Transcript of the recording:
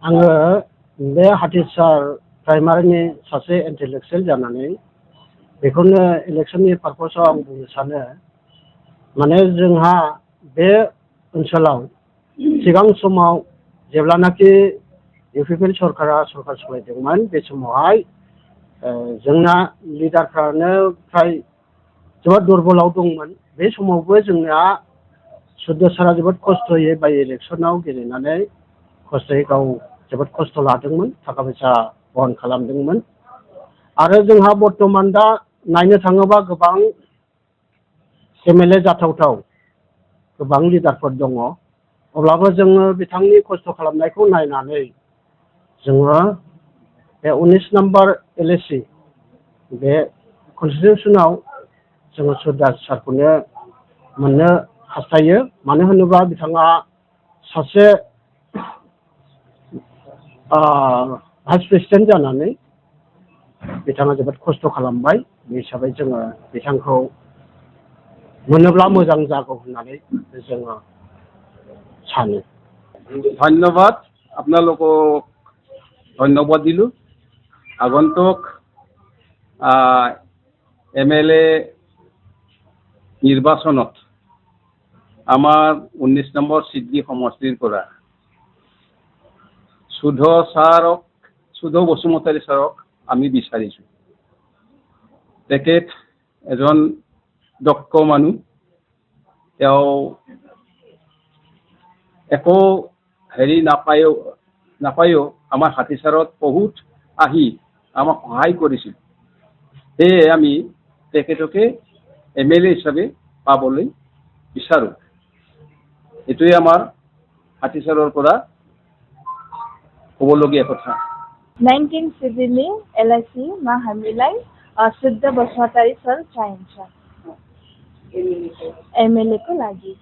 आङो बे हाथिसार प्राइमारिनि सासे इन्टेलेक्सुयेल जानानै बेखौनो इलेक्सननि पारपसाव आं बुंनो सानो माने जोंहा बे ओनसोलाव सिगां समाव जेब्लानाखि इउपिपिएल सरकारा सरकार सालायदोंमोन बे समावहाय जोंना लिडारफ्रानो फ्राय जोबोद दुरबलाव दंमोन। बे समावबो जोंना सदस्यरा जोबोद खस्थ'यै बाय इलेक्सनाव गेलेनानै खस्थ'यै गाव जोबोद खस्थ' लादोंमोन, थाखा फैसा बहन खालामदोंमोन। आरो जोंहा बर्तमान दा नायनो थाङोबा गोबां एमएलए जाथावथाव गोबां लिडारफोर दङ। अब्लाबो जोङो बिथांनि खस्थ' खालामनायखौ नायनानै जोङो बे 19 नम्बर एलएसि बे कनस्टिटिउसनाव जोङो सुरदास सारखौनो मोननो हास्थायो। मानो होनोब्ला बिथाङा सासे भाइस प्रेसिडेन्ट जानानै बिथाङा जोबोद खस्थ' खालामबाय। बे हिसाबै जोङो बिथांखौ मोनोब्ला मोजां जागौ होननानै जोङो सानो। ধন্যবাদ, আপোনালোকক ধন্যবাদ দিলোঁ। আগন্তুক MLA নিৰ্বাচনত আমাৰ 19 নম্বৰ চিডলি সমষ্টিৰ পৰা সুধ বসুমতাৰী ছাৰক আমি বিচাৰিছোঁ। তেখেত এজন দক্ষ মানুহ। তেওঁ একো হেৰি নাপায়ো আমাৰ হাতীচাৰত বহুত আহি আমাক সহায় কৰিছিল। সেয়ে আমি তেখেতকে MLA হিচাপে পাবলৈ বিচাৰোঁ। এইটোৱে আমাৰ হাতীচাৰৰ পৰা ক'বলগীয়া কথা। 19 सिडनी LIC मा हामीलाई शुद्ध बसुमतारी सर चाहिन्छ MLA को लागि।